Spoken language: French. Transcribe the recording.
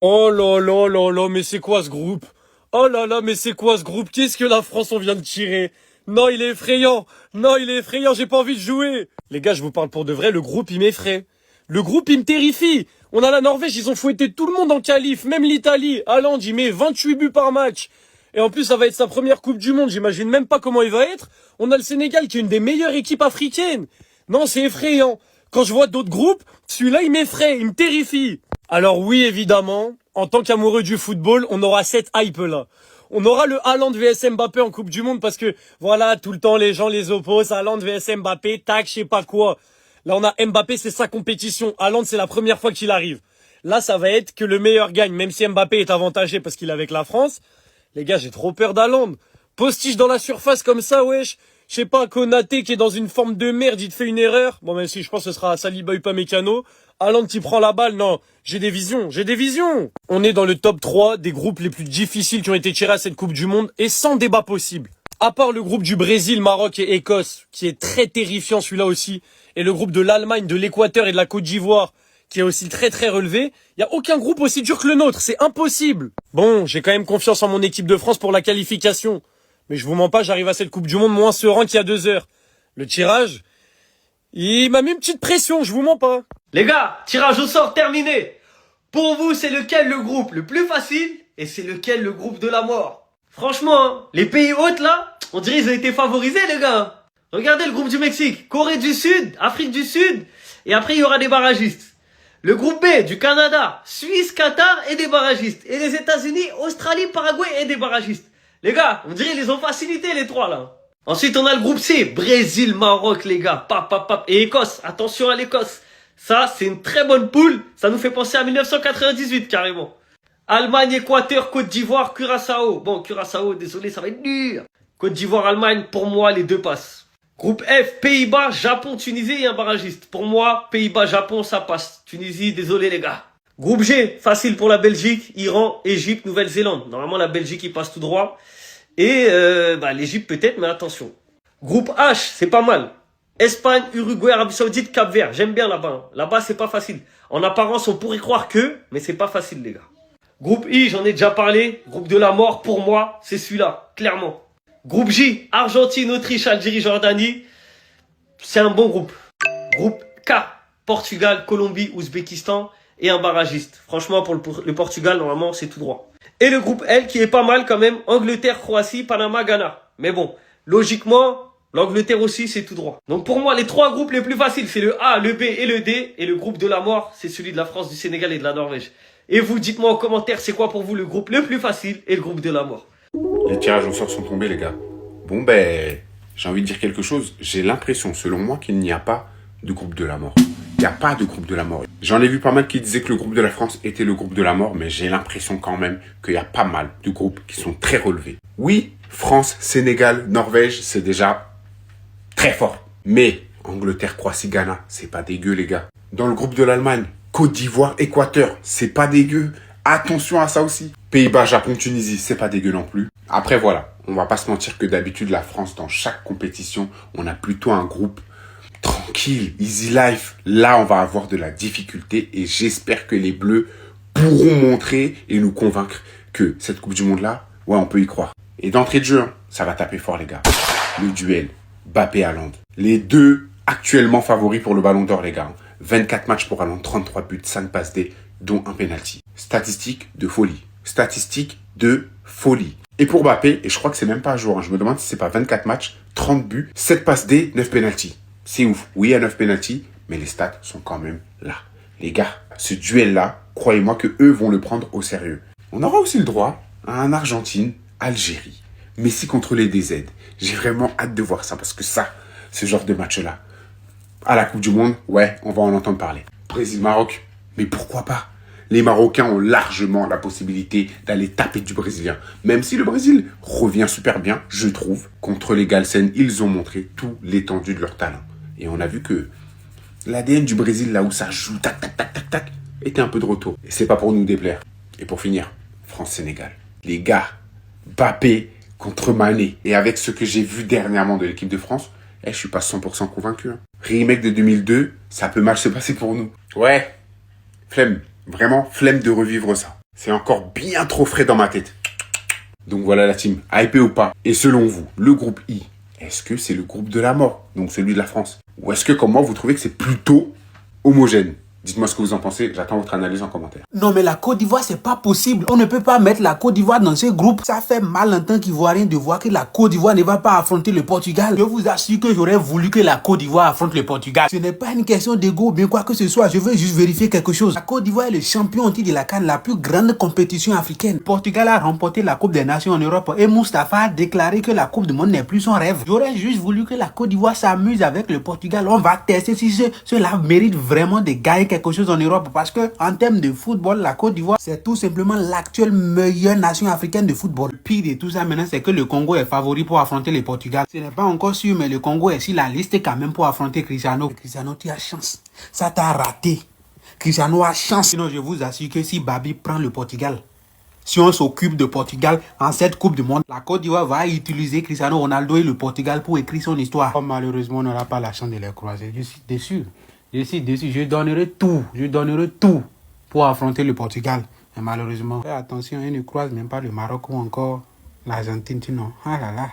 Oh là là là là, mais c'est quoi ce groupe? Oh là là, mais c'est quoi ce groupe? Qu'est-ce que la France on vient de tirer? Non, il est effrayant. Non, il est effrayant, j'ai pas envie de jouer. Les gars, je vous parle pour de vrai, le groupe il m'effraie. Le groupe il me terrifie. On a la Norvège, ils ont fouetté tout le monde en qualif, même l'Italie. Haaland, il met 28 buts par match. Et en plus, ça va être sa première Coupe du Monde, j'imagine même pas comment il va être. On a le Sénégal qui est une des meilleures équipes africaines. Non, c'est effrayant. Quand je vois d'autres groupes, celui-là il m'effraie, il me terrifie. Alors oui, évidemment, en tant qu'amoureux du football, on aura cette hype-là. On aura le Haaland vs Mbappé en Coupe du Monde parce que, voilà, tout le temps, les gens les opposent. Haaland vs Mbappé, tac, je sais pas quoi. Là, on a Mbappé, c'est sa compétition. Haaland, c'est la première fois qu'il arrive. Là, ça va être que le meilleur gagne, même si Mbappé est avantagé parce qu'il est avec la France. Les gars, j'ai trop peur d'Haaland. Postiche dans la surface comme ça, wesh. Je sais pas, Konaté qui est dans une forme de merde, il te fait une erreur. Bon, même si je pense que ce sera Saliba Upamecano. Haaland qui prend la balle, non. J'ai des visions, j'ai des visions. On est dans le top 3 des groupes les plus difficiles qui ont été tirés à cette Coupe du Monde et sans débat possible. À part le groupe du Brésil, Maroc et Écosse, qui est très terrifiant celui-là aussi, et le groupe de l'Allemagne, de l'Équateur et de la Côte d'Ivoire, qui est aussi très très relevé, il y a aucun groupe aussi dur que le nôtre, c'est impossible. Bon, j'ai quand même confiance en mon équipe de France pour la qualification. Mais je vous mens pas, j'arrive à cette Coupe du Monde moins serein qu'il y a 2 heures. Le tirage, il m'a mis une petite pression, je vous mens pas. Les gars, tirage au sort terminé. Pour vous, c'est lequel le groupe le plus facile et c'est lequel le groupe de la mort? Franchement, hein, les pays hôtes là, on dirait qu'ils ont été favorisés les gars. Regardez le groupe du Mexique, Corée du Sud, Afrique du Sud, et après il y aura des barragistes. Le groupe B du Canada, Suisse, Qatar et des barragistes. Et les États-Unis, Australie, Paraguay et des barragistes. Les gars, on dirait qu'ils les ont facilités les trois là. Ensuite on a le groupe C, Brésil, Maroc les gars, pap, pap, pap. Et Écosse, attention à l'Écosse. Ça, c'est une très bonne poule. Ça nous fait penser à 1998, carrément. Allemagne, Équateur, Côte d'Ivoire, Curaçao. Bon, Curaçao, désolé, ça va être dur. Côte d'Ivoire, Allemagne, pour moi, les deux passent. Groupe F, Pays-Bas, Japon, Tunisie et un barragiste. Pour moi, Pays-Bas, Japon, ça passe. Tunisie, désolé les gars. Groupe G, facile pour la Belgique, Iran, Égypte, Nouvelle-Zélande. Normalement, la Belgique, il passe tout droit. Et l'Égypte peut-être, mais attention. Groupe H, c'est pas mal. Espagne, Uruguay, Arabie Saoudite, Cap-Vert. J'aime bien là-bas. Là-bas, c'est pas facile. En apparence, on pourrait croire que, mais c'est pas facile, les gars. Groupe I, j'en ai déjà parlé. Groupe de la mort, pour moi, c'est celui-là, clairement. Groupe J, Argentine, Autriche, Algérie, Jordanie. C'est un bon groupe. Groupe K, Portugal, Colombie, Ouzbékistan et un barragiste. Franchement, pour le Portugal, normalement, c'est tout droit. Et le groupe L, qui est pas mal quand même. Angleterre, Croatie, Panama, Ghana. Mais bon, logiquement... l'Angleterre aussi, c'est tout droit. Donc pour moi, les trois groupes les plus faciles, c'est le A, le B et le D. Et le groupe de la mort, c'est celui de la France, du Sénégal et de la Norvège. Et vous, dites-moi en commentaire, c'est quoi pour vous le groupe le plus facile et le groupe de la mort? Les tirages au sort sont tombés, les gars. Bon, ben, j'ai envie de dire quelque chose. J'ai l'impression, selon moi, qu'il n'y a pas de groupe de la mort. Il n'y a pas de groupe de la mort. J'en ai vu pas mal qui disaient que le groupe de la France était le groupe de la mort, mais j'ai l'impression quand même qu'il y a pas mal de groupes qui sont très relevés. Oui, France, Sénégal, Norvège, c'est déjà très fort. Mais Angleterre, Croatie, Ghana, c'est pas dégueu, les gars. Dans le groupe de l'Allemagne, Côte d'Ivoire, Équateur, c'est pas dégueu. Attention à ça aussi. Pays-Bas, Japon, Tunisie, c'est pas dégueu non plus. Après, voilà, on va pas se mentir que d'habitude, la France, dans chaque compétition, on a plutôt un groupe tranquille, easy life. Là, on va avoir de la difficulté et j'espère que les Bleus pourront montrer et nous convaincre que cette Coupe du Monde-là, ouais, on peut y croire. Et d'entrée de jeu, hein, ça va taper fort, les gars. Le duel, Mbappé Haaland. Les deux actuellement favoris pour le Ballon d'Or, les gars. 24 matchs pour Haaland, 33 buts, 5 passes D, dont un penalty. Statistique de folie. Statistique de folie. Et pour Mbappé, et je crois que c'est même pas un jour, hein, je me demande si c'est pas 24 matchs, 30 buts, 7 passes D, 9 penalty. C'est ouf. Oui, il y a 9 penalty, mais les stats sont quand même là. Les gars, ce duel-là, croyez-moi que eux vont le prendre au sérieux. On aura aussi le droit à un Argentine-Algérie. Messi contre les DZ. J'ai vraiment hâte de voir ça parce que ça, ce genre de match-là, à la Coupe du Monde, ouais, on va en entendre parler. Brésil-Maroc, mais pourquoi pas? Les Marocains ont largement la possibilité d'aller taper du Brésilien. Même si le Brésil revient super bien, je trouve, contre les Galsen, ils ont montré tout l'étendue de leur talent. Et on a vu que l'ADN du Brésil, là où ça joue, tac, tac, tac, tac, tac, était un peu de retour. Et c'est pas pour nous déplaire. Et pour finir, France-Sénégal. Les gars, Mbappé contre Mané. Et avec ce que j'ai vu dernièrement de l'équipe de France, je suis pas 100% convaincu. Hein. Remake de 2002, ça peut mal se passer pour nous. Ouais, flemme. Vraiment, flemme de revivre ça. C'est encore bien trop frais dans ma tête. Donc voilà la team, hypé ou pas. Et selon vous, le groupe I, est-ce que c'est le groupe de la mort, donc celui de la France? Ou est-ce que comme moi, vous trouvez que c'est plutôt homogène? Dites-moi ce que vous en pensez, j'attends votre analyse en commentaire. Non mais la Côte d'Ivoire c'est pas possible. On ne peut pas mettre la Côte d'Ivoire dans ce groupe. Ça fait mal en tant qu'Ivoirien de voir que la Côte d'Ivoire ne va pas affronter le Portugal. Je vous assure que j'aurais voulu que la Côte d'Ivoire affronte le Portugal. Ce n'est pas une question d'ego, bien quoi que ce soit. Je veux juste vérifier quelque chose. La Côte d'Ivoire est le champion en titre de la CAN, la plus grande compétition africaine. Le Portugal a remporté la Coupe des Nations en Europe et Moustapha a déclaré que la Coupe du Monde n'est plus son rêve. J'aurais juste voulu que la Côte d'Ivoire s'amuse avec le Portugal. On va tester si cela mérite vraiment de gagner quelque chose en Europe. Parce que en termes de football, la Côte d'Ivoire, c'est tout simplement l'actuelle meilleure nation africaine de football. Le pire de tout ça maintenant, c'est que le Congo est favori pour affronter le Portugal. Ce n'est pas encore sûr, mais le Congo est sur la liste quand même pour affronter Cristiano. Cristiano, tu as chance. Ça t'a raté. Cristiano a chance. Sinon, je vous assure que si Babi prend le Portugal, si on s'occupe de Portugal en cette Coupe du Monde, la Côte d'Ivoire va utiliser Cristiano Ronaldo et le Portugal pour écrire son histoire. Oh, malheureusement, on n'aura pas la chance de les croiser. Je suis déçu. Je suis déçu. Je donnerai tout pour affronter le Portugal. Mais malheureusement, fais attention, ils ne croisent même pas le Maroc ou encore l'Argentine. Sinon, ah là là.